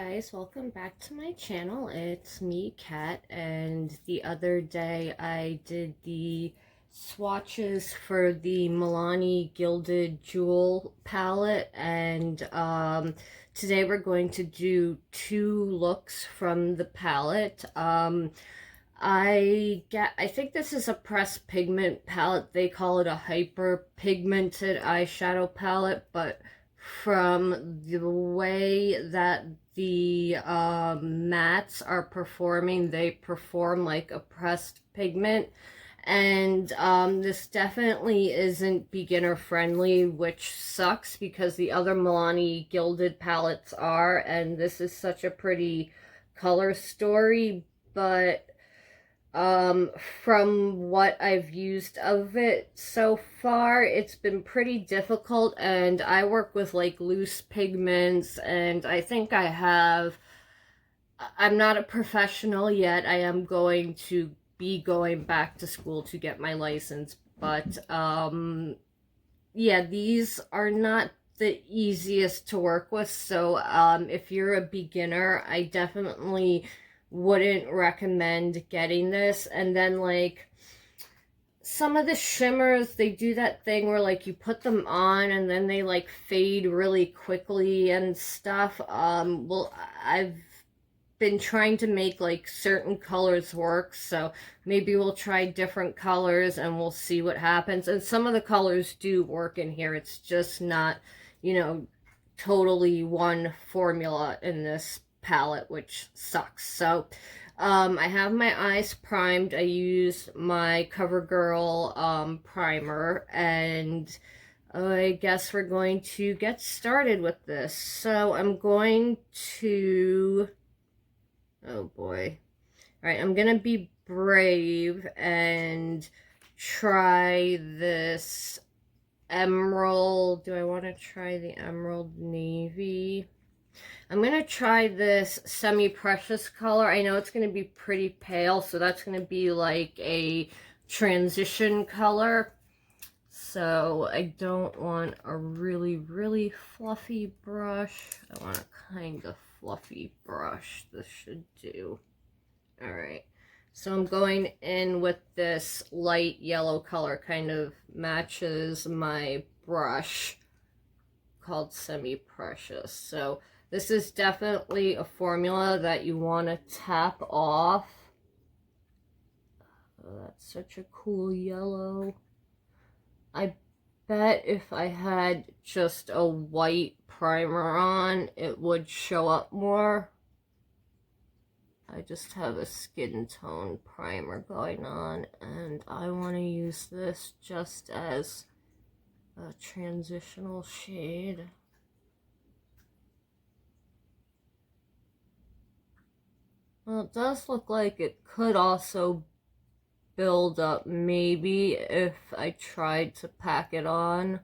guys, welcome back to my channel. It's me, Kat, and the other day I did the swatches for the Milani Gilded Jewel palette, and today we're going to do 2 looks from the palette. I think this is a pressed pigment palette. They call it a hyper pigmented eyeshadow palette, but from the way that the mattes are performing, they perform like a pressed pigment. And this definitely isn't beginner friendly, which sucks because the other Milani Gilded palettes are, and this is such a pretty color story. But from what I've used of it so far, it's been pretty difficult, and I work with like loose pigments, and I think I'm not a professional yet. I am going to be going back to school to get my license, but yeah, these are not the easiest to work with, so if you're a beginner, I definitely wouldn't recommend getting this. And then like some of the shimmers, they do that thing where like you put them on and then they like fade really quickly and stuff. Well, I've been trying to make like certain colors work, so maybe we'll try different colors and we'll see what happens. And some of the colors do work in here, it's just not, you know, totally one formula in this palette, which sucks. So I have my eyes primed. I used my CoverGirl primer, and I guess we're going to get started with this. So I'm going to, oh boy, all right, I'm gonna be brave and try this emerald. Do I want to try the emerald navy? I'm going to try this semi-precious color. I know it's going to be pretty pale, so that's going to be like a transition color. So I don't want a really, really fluffy brush. I want a kind of fluffy brush. This should do. Alright. So I'm going in with this light yellow color, kind of matches my brush called Semi-Precious. So this is definitely a formula that you want to tap off. Oh, that's such a cool yellow. I bet if I had just a white primer on, it would show up more. I just have a skin tone primer going on, and I want to use this just as a transitional shade. Well, it does look like it could also build up, maybe if I tried to pack it on,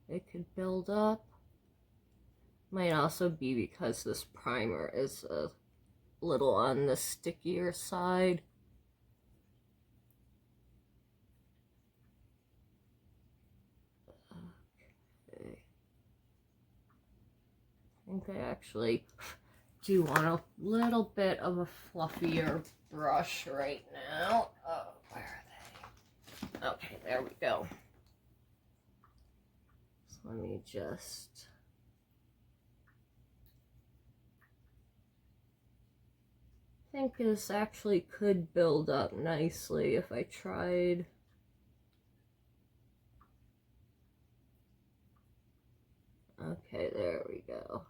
it could build up. Might also be because this primer is a little on the stickier side. Okay. I think I actually do want a little bit of a fluffier brush right now. Oh, where are they? Okay, there we go. So let me just... I think this actually could build up nicely if I tried. Okay, there we go.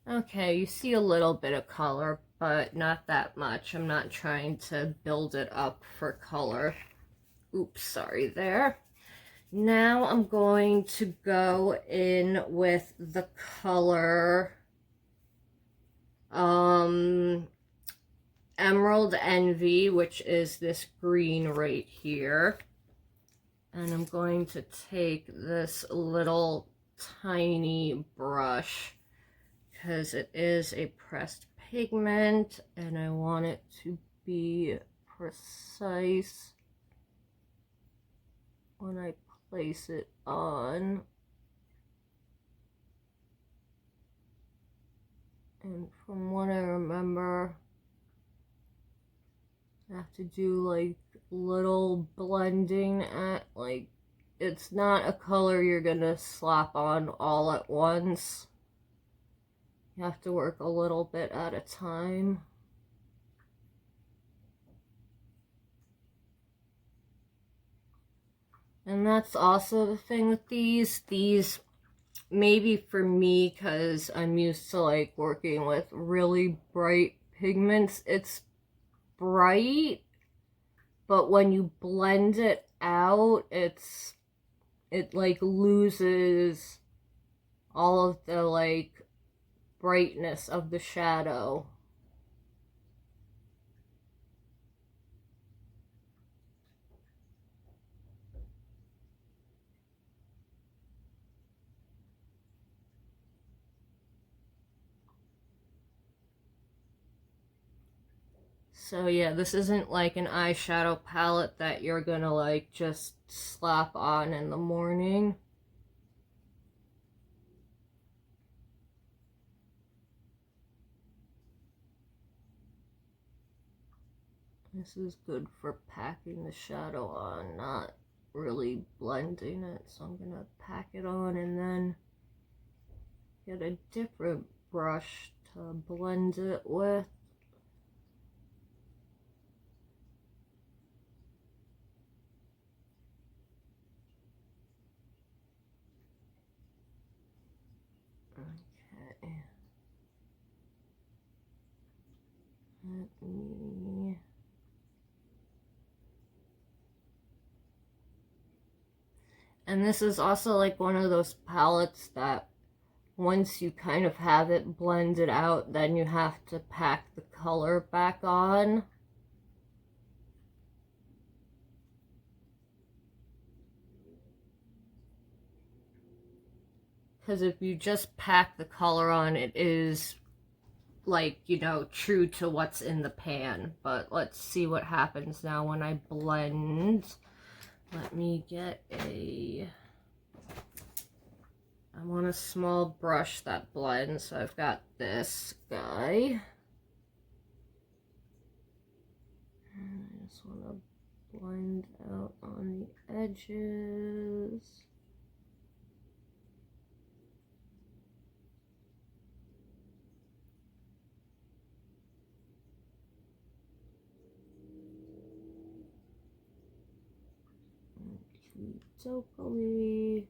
Okay, you see a little bit of color, but not that much. I'm not trying to build it up for color. Oops, sorry there. Now I'm going to go in with the color Emerald Envy, which is this green right here. And I'm going to take this little tiny brush because it is a pressed pigment and I want it to be precise. when I place it on. And from what I remember, I have to do like little blending at, like, it's not a color you're gonna slap on all at once. You have to work a little bit at a time. And that's also the thing with these. These, maybe for me, because I'm used to like working with really bright pigments, it's bright, but when you blend it out, it like loses all of the like brightness of the shadow. So yeah, this isn't like an eyeshadow palette that you're gonna like just slap on in the morning. This is good for packing the shadow on, not really blending it. So I'm gonna pack it on and then get a different brush to blend it with. Okay. Let me... And this is also like one of those palettes that once you kind of have it blended out, then you have to pack the color back on. Because if you just pack the color on, it is like, you know, true to what's in the pan. But let's see what happens now when I blend. Let me get I want a small brush that blends, so I've got this guy. And I just want to blend out on the edges. Totally.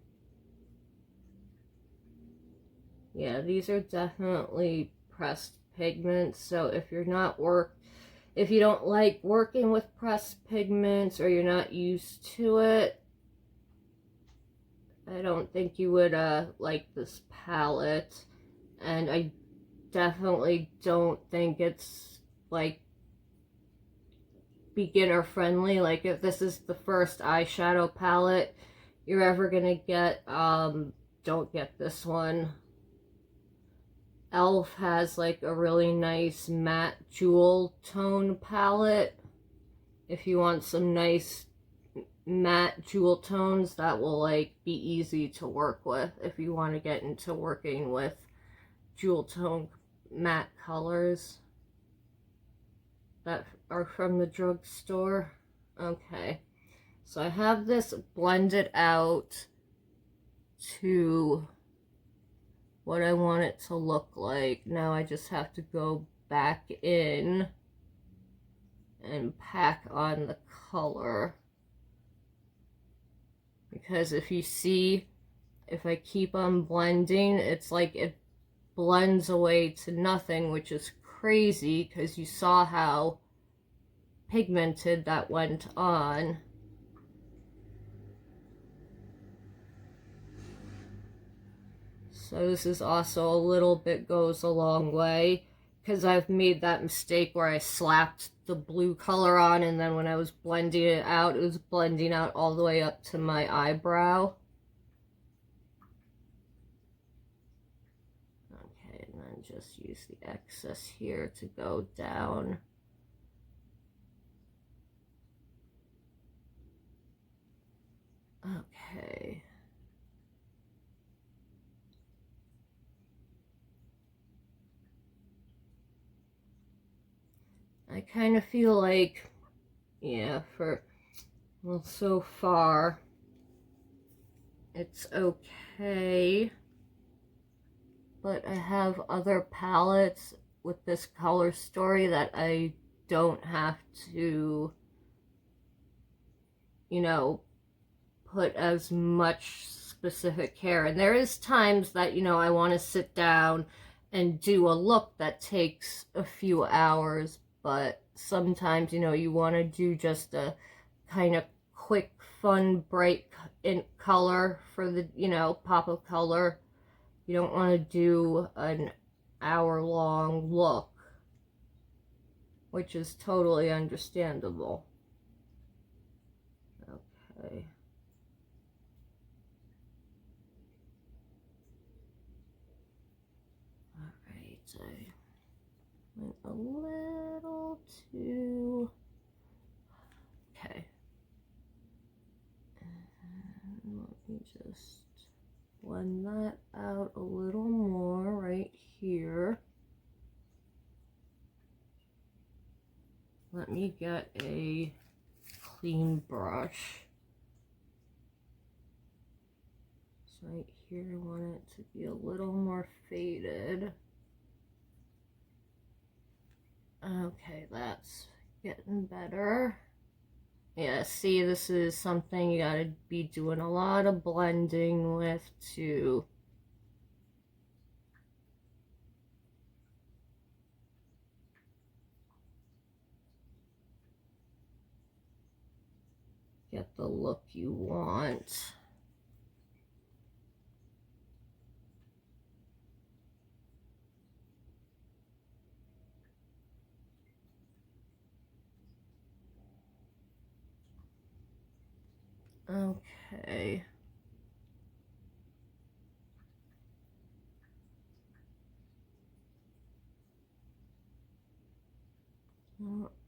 Yeah, these are definitely pressed pigments, so if you're not if you don't like working with pressed pigments or you're not used to it, I don't think you would like this palette. And I definitely don't think it's like beginner friendly. Like if this is the first eyeshadow palette you're ever gonna get, don't get this one. Elf has like a really nice matte jewel tone palette. If you want some nice matte jewel tones, that will like be easy to work with if you want to get into working with jewel tone matte colors that are from the drugstore. Okay, so I have this blended out to what I want it to look like. Now I just have to go back in and pack on the color. Because if you see, if I keep on blending, it's like it blends away to nothing, which is crazy because you saw how pigmented that went on. So this is also a little bit goes a long way, because I've made that mistake where I slapped the blue color on and then when I was blending it out, it was blending out all the way up to my eyebrow. Okay, and then just use the excess here to go down. Okay. I kind of feel like, yeah, well, so far, it's okay. But I have other palettes with this color story that I don't have to, you know, put as much specific care. And there is times that, you know, I want to sit down and do a look that takes a few hours, but sometimes, you know, you want to do just a kind of quick, fun, bright in color for the, you know, pop of color. You don't want to do an hour-long look, which is totally understandable. Okay. Alright, I went a little too... Okay. And let me just blend that out a little more right here. Let me get a clean brush. So right here, I want it to be a little more faded. Okay, that's getting better. Yeah, see, this is something you gotta be doing a lot of blending with to get the look you want. Okay.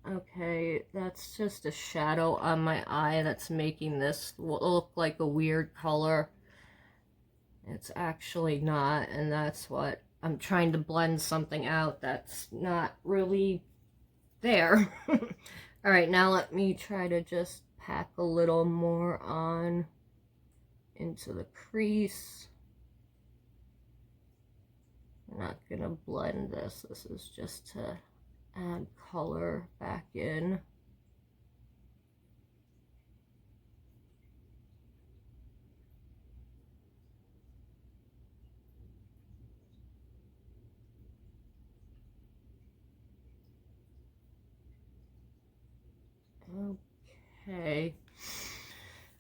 Okay, that's just a shadow on my eye that's making this look like a weird color. It's actually not, and that's what I'm trying to blend something out that's not really there. All right, now let me try to just pack a little more on into the crease. I'm not gonna blend this. This is just to add color back in. Okay.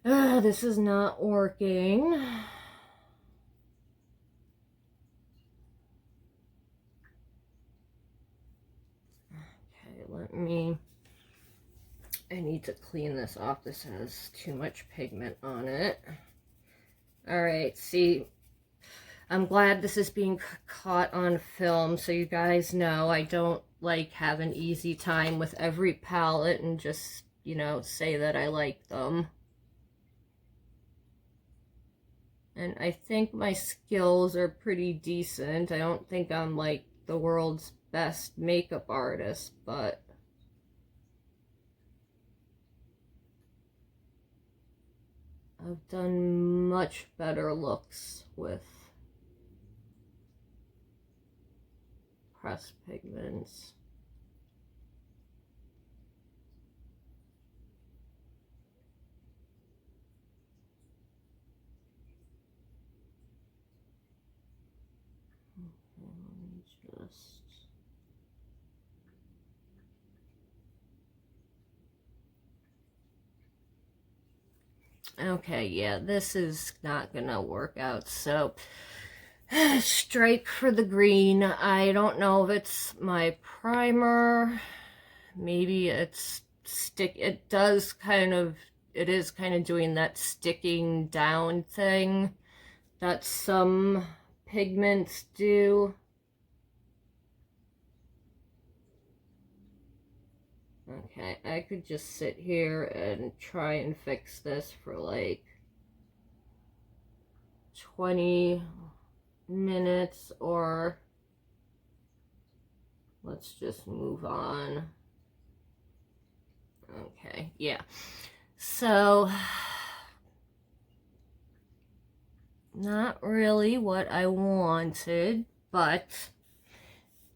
This is not working. Okay, I need to clean this off. This has too much pigment on it. All right, see, I'm glad this is being caught on film so you guys know I don't like have an easy time with every palette and just, you know, say that I like them. And I think my skills are pretty decent. I don't think I'm like the world's best makeup artist, but I've done much better looks with pressed pigments. Okay, let me just... Okay, yeah, this is not gonna work out, so strike for the green. I don't know if it's my primer, maybe it's it is kind of doing that sticking down thing that some pigments do. Okay, I could just sit here and try and fix this for like 20 minutes, or let's just move on. Okay, yeah. So, not really what I wanted, but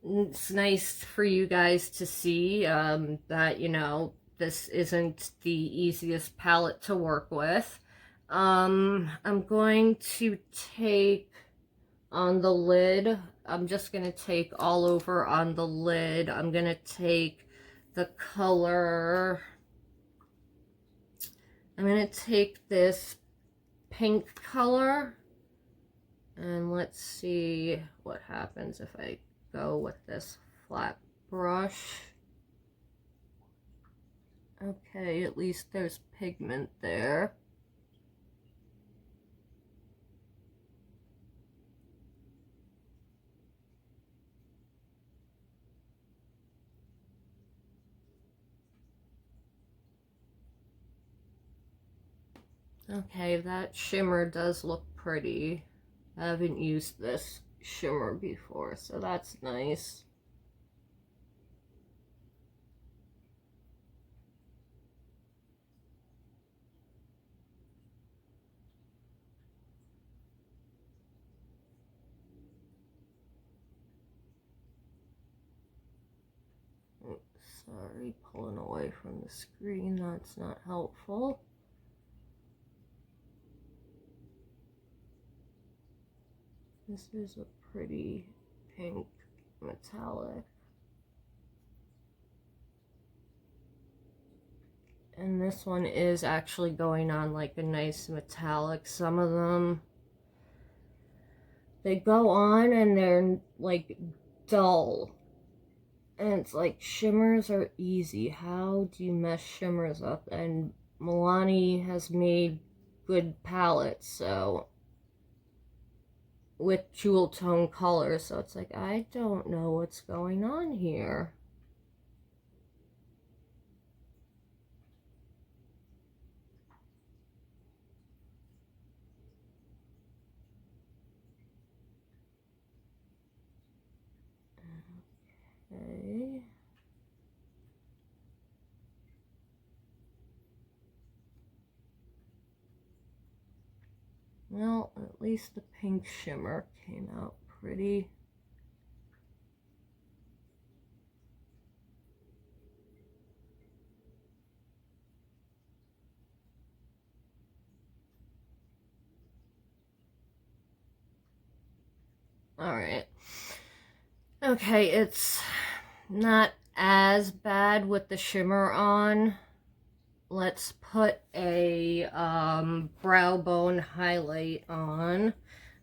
it's nice for you guys to see that, you know, this isn't the easiest palette to work with. I'm going to take on the lid, I'm just going to take all over on the lid. I'm going to take the color, I'm going to take this pink color, and let's see what happens if I go with this flat brush. Okay, at least there's pigment there. Okay, that shimmer does look pretty. I haven't used this shimmer before, so that's nice. Sorry, pulling away from the screen, that's not helpful. This is a pretty pink metallic. And this one is actually going on like a nice metallic. Some of them, they go on and they're like dull. And it's like, shimmers are easy. How do you mess shimmers up? And Milani has made good palettes, so with jewel tone colors, so it's like, I don't know what's going on here. Okay. Well, at least the pink shimmer came out pretty. Alright. Okay, it's not as bad with the shimmer on. Let's put a brow bone highlight on.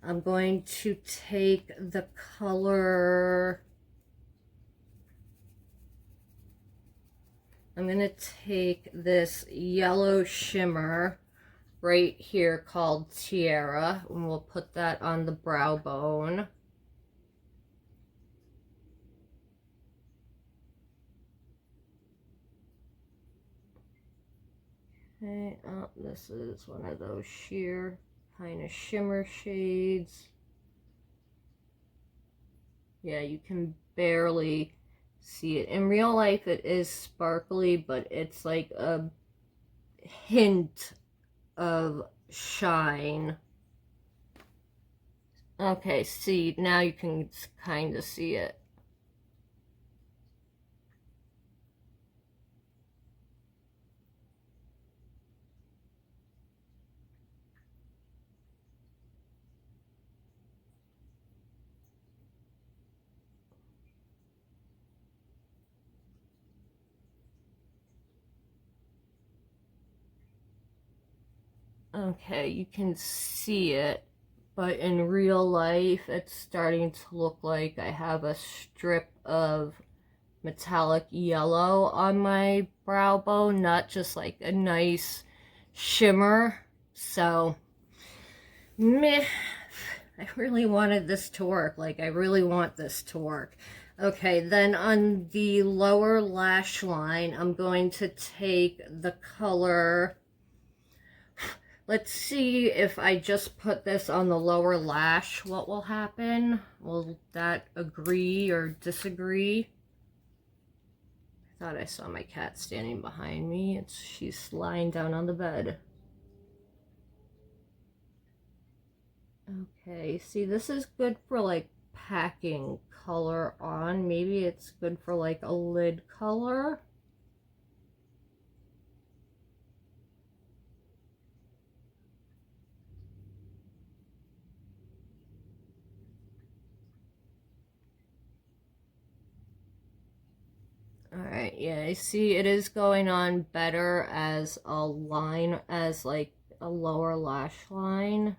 I'm going to take the color, I'm going to take this yellow shimmer right here called Tiara, and we'll put that on the brow bone. Okay, oh, this is one of those sheer kind of shimmer shades. Yeah, you can barely see it. In real life, it is sparkly, but it's like a hint of shine. Okay, see, now you can kind of see it. Okay, you can see it, but in real life, it's starting to look like I have a strip of metallic yellow on my brow bone, not just like a nice shimmer. So, meh. I really wanted this to work. Like, I really want this to work. Okay, then on the lower lash line, I'm going to take the color Let's see if I just put this on the lower lash, what will happen? Will that agree or disagree? I thought I saw my cat standing behind me. She's lying down on the bed. Okay, see, this is good for like packing color on. Maybe it's good for like a lid color. Alright, yeah, I see it is going on better as a line, as like a lower lash line.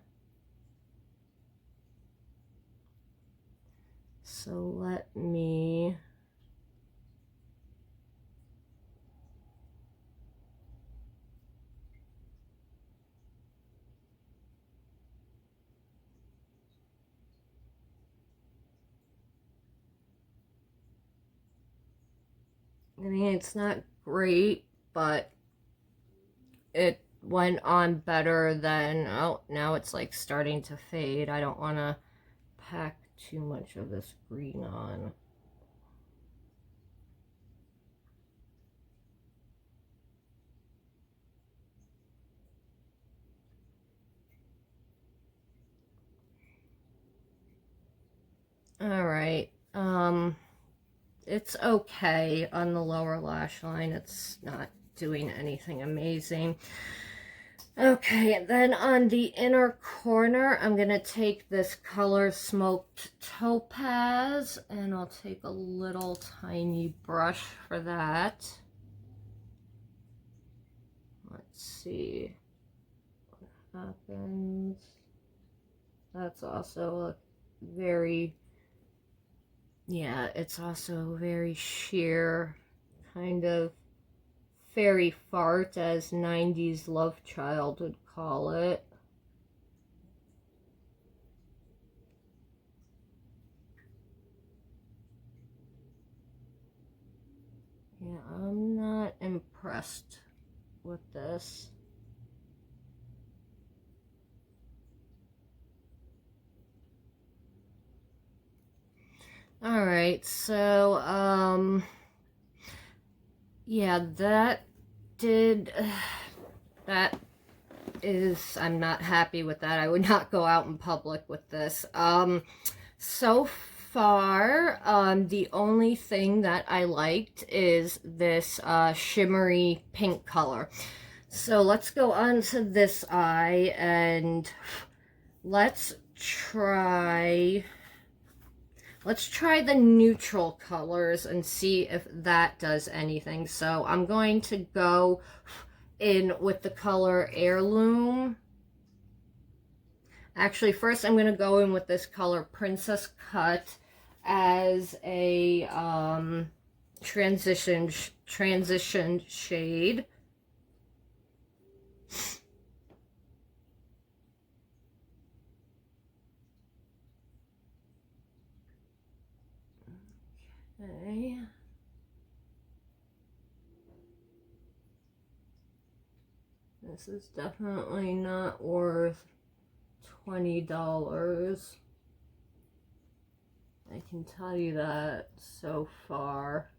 So let me... I mean, it's not great, but it went on better than... Oh, now it's like starting to fade. I don't want to pack too much of this green on. All right. It's okay on the lower lash line. It's not doing anything amazing. Okay, then on the inner corner, I'm going to take this color Smoked Topaz, and I'll take a little tiny brush for that. Let's see what happens. That's also a very... Yeah, it's also very sheer, kind of fairy fart, as 90s love child would call it. Yeah, I'm not impressed with this. All right, so, yeah, that I'm not happy with that. I would not go out in public with this. So far, the only thing that I liked is this, shimmery pink color. So let's go on to this eye, and let's try the neutral colors and see if that does anything. So I'm going to go in with the color Heirloom. Actually, first I'm going to go in with this color Princess Cut as a transition shade. Okay. This is definitely not worth $20. I can tell you that so far.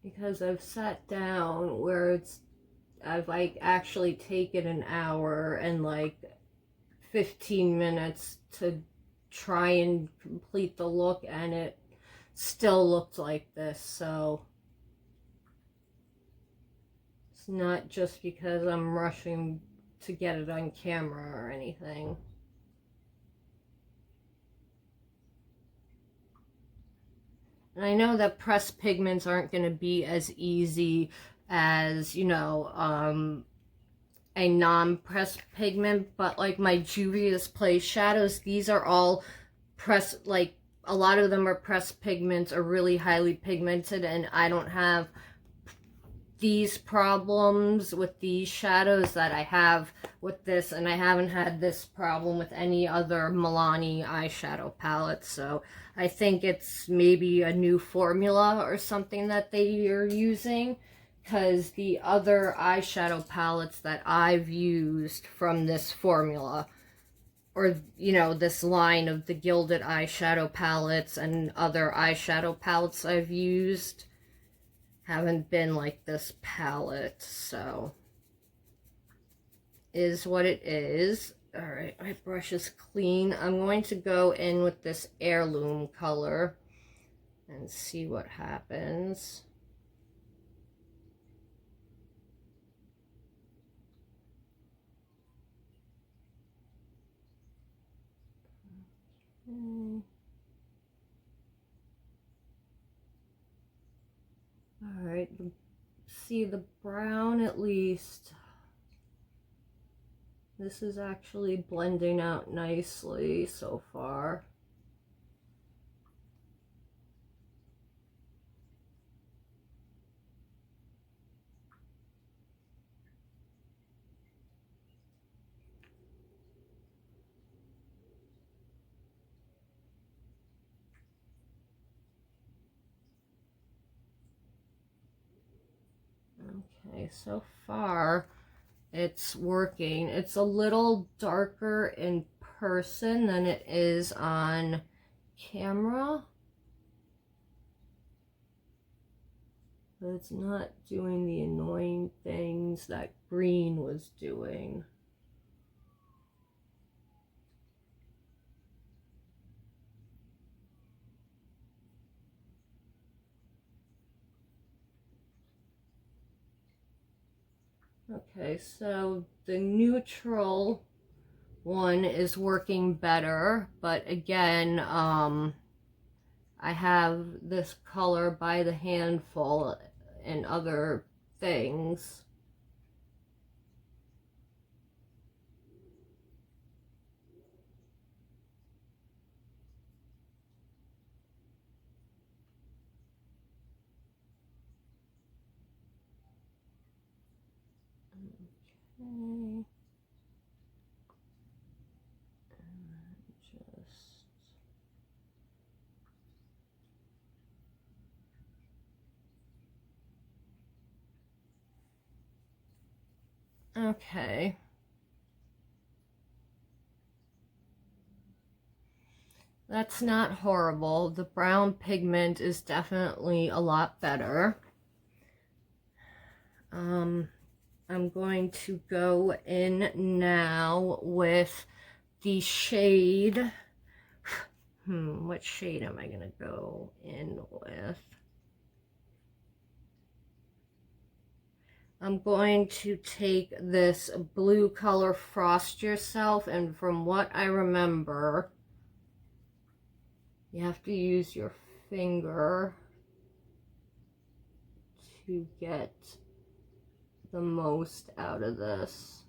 Because I've sat down where I've like actually taken an hour and like 15 minutes to try and complete the look, and it still looked like this. So it's not just because I'm rushing to get it on camera or anything. And I know that pressed pigments aren't going to be as easy as, you know, a non-pressed pigment, but like my Juvia's Place shadows, these are all pressed, like a lot of them are pressed pigments or really highly pigmented, and I don't have these problems with these shadows that I have with this, and I haven't had this problem with any other Milani eyeshadow palettes, so I think it's maybe a new formula or something that they are using, because the other eyeshadow palettes that I've used from this formula, or, you know, this line of the Gilded eyeshadow palettes and other eyeshadow palettes I've used, haven't been like this palette, so is what it is. All right, my brush is clean. I'm going to go in with this heirloom color and see what happens. All right, see the brown at least. This is actually blending out nicely so far. Okay, so far it's working. It's a little darker in person than it is on camera, but it's not doing the annoying things that green was doing. Okay, so the neutral one is working better, but again, I have this color by the handful and other things. Okay. Okay. That's not horrible. The brown pigment is definitely a lot better. I'm going to go in now with the shade. What shade am I going to go in with? I'm going to take this blue color, Frost Yourself, and from what I remember, you have to use your finger to get the most out of this.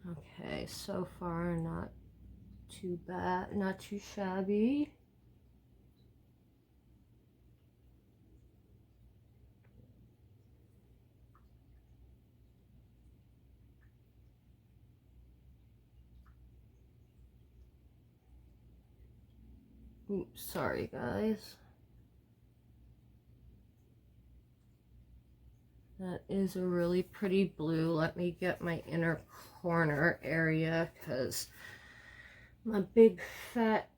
Okay, so far not too bad, not too shabby. Oops, sorry guys. That is a really pretty blue. Let me get my inner corner area, because my big fat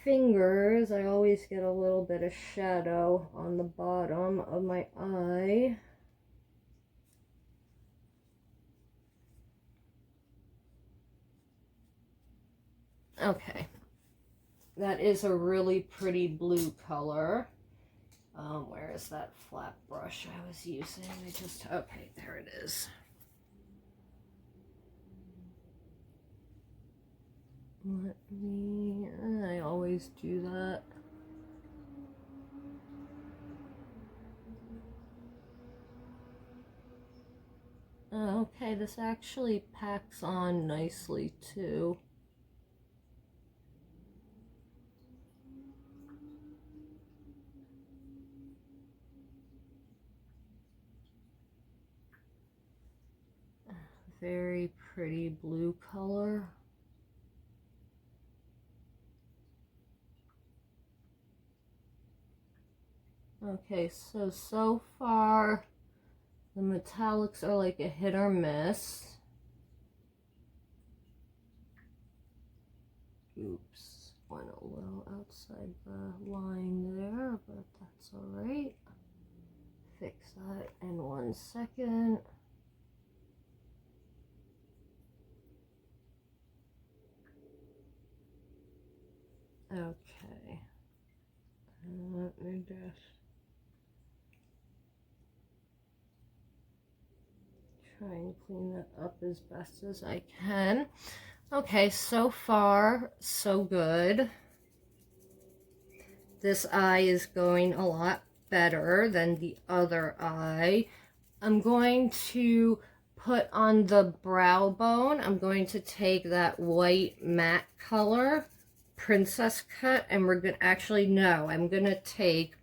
fingers, I always get a little bit of shadow on the bottom of my eye. Okay, that is a really pretty blue color. Where is that flat brush I was using? Okay, there it is. I always do that. Okay, this actually packs on nicely too. very pretty blue color. Okay, so far the metallics are like a hit or miss. Oops, went a little outside the line there, but that's alright. Fix that in 1 second. Okay. Let me just try and clean that up as best as I can. Okay, so far, so good. This eye is going a lot better than the other eye. I'm going to put on the brow bone, I'm going to take that white matte color, Princess Cut, and we're going to, actually, no, I'm going to take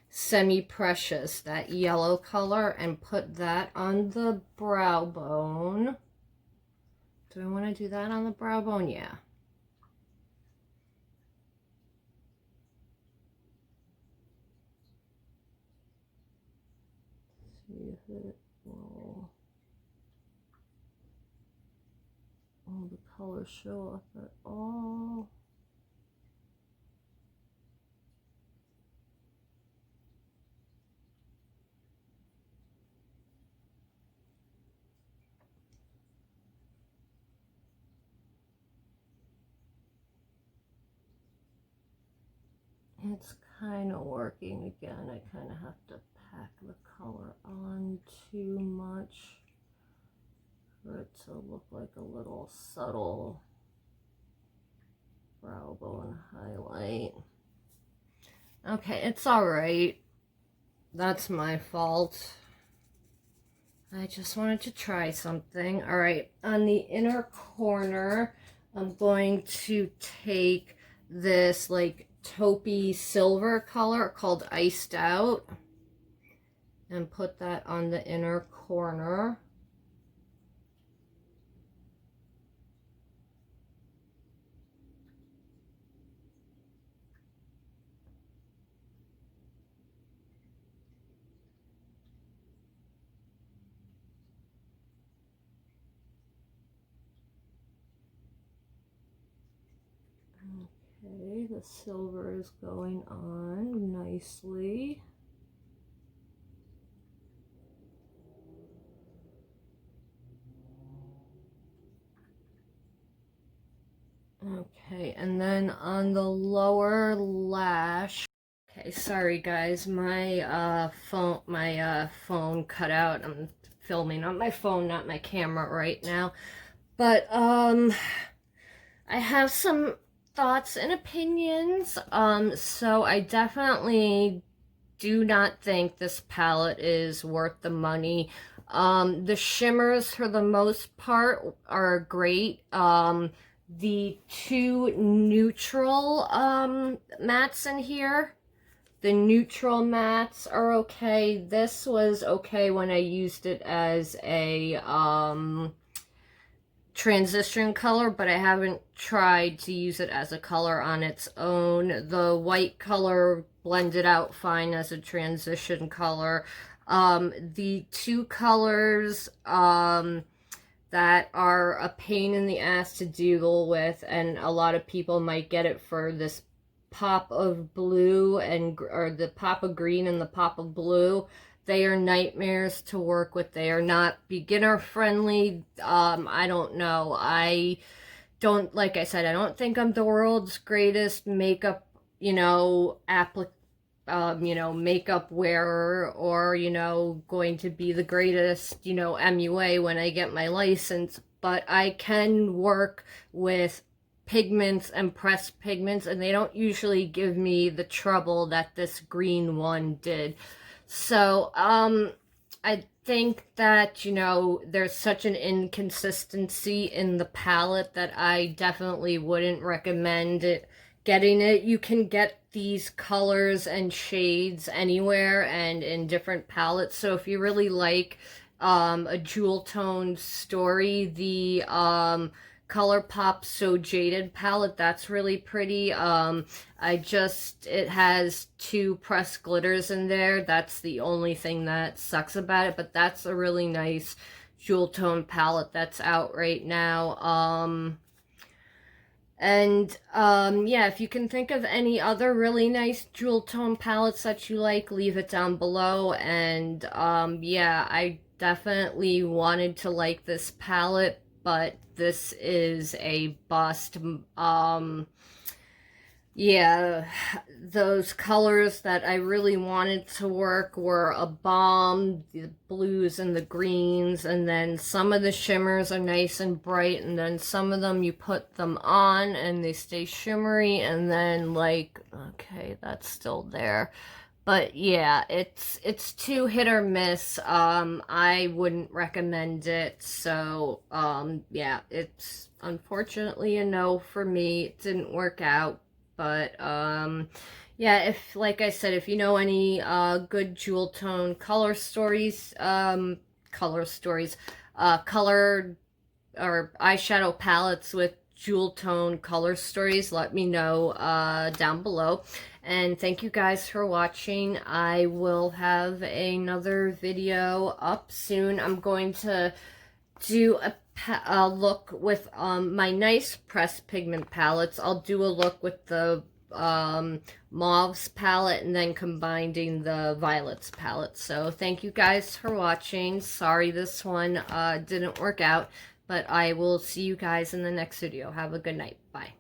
Semi-Precious, that yellow color, and put that on the brow bone. Do I want to do that on the brow bone? Yeah. See if it will, the colors show up at all. It's kind of working again. I kind of have to pack the color on too much for it to look like a little subtle brow bone highlight. Okay, it's alright. That's my fault. I just wanted to try something. Alright, on the inner corner, I'm going to take this like taupey silver color called Iced Out and put that on the inner corner. Okay, the silver is going on nicely. Okay, and then on the lower lash, okay, sorry guys, my phone cut out. I'm filming on my phone, not my camera right now. But I have some thoughts and opinions. So I definitely do not think this palette is worth the money. The shimmers for the most part are great. The two neutral mattes in here, the neutral mattes are okay. This was okay when I used it as a transition color, but I haven't tried to use it as a color on its own. The white color blended out fine as a transition color. The two colors that are a pain in the ass to deal with, and a lot of people might get it for this pop of blue and or the pop of green and the pop of blue. They are nightmares to work with. They are not beginner friendly. I don't know. I don't, like I said, I don't think I'm the world's greatest makeup, makeup wearer, or, going to be the greatest, MUA when I get my license, but I can work with pigments and pressed pigments, and they don't usually give me the trouble that this green one did. So, I think that, there's such an inconsistency in the palette that I definitely wouldn't recommend getting it. You can get these colors and shades anywhere and in different palettes. So if you really like a jewel tone story. The ColourPop So Jaded palette, that's really pretty. It has 2 pressed glitters in there. That's the only thing that sucks about it, but that's a really nice jewel tone palette that's out right now. Yeah, if you can think of any other really nice jewel tone palettes that you like, leave it down below. And yeah, I definitely wanted to like this palette, but this is a bust. Yeah, those colors that I really wanted to work were a bomb, the blues and the greens, and then some of the shimmers are nice and bright, and then some of them you put them on and they stay shimmery, and then like, okay, that's still there. But yeah, it's too hit or miss. I wouldn't recommend it. So yeah, it's unfortunately a no for me. It didn't work out. But yeah, if, like I said, if you know any good jewel tone color or eyeshadow palettes with jewel tone color stories, let me know down below. And thank you guys for watching. I will have another video up soon. I'm going to do a look with my nice pressed pigment palettes. I'll do a look with the mauves palette and then combining the violets palette. So thank you guys for watching. Sorry this one didn't work out, but I will see you guys in the next video. Have a good night. Bye.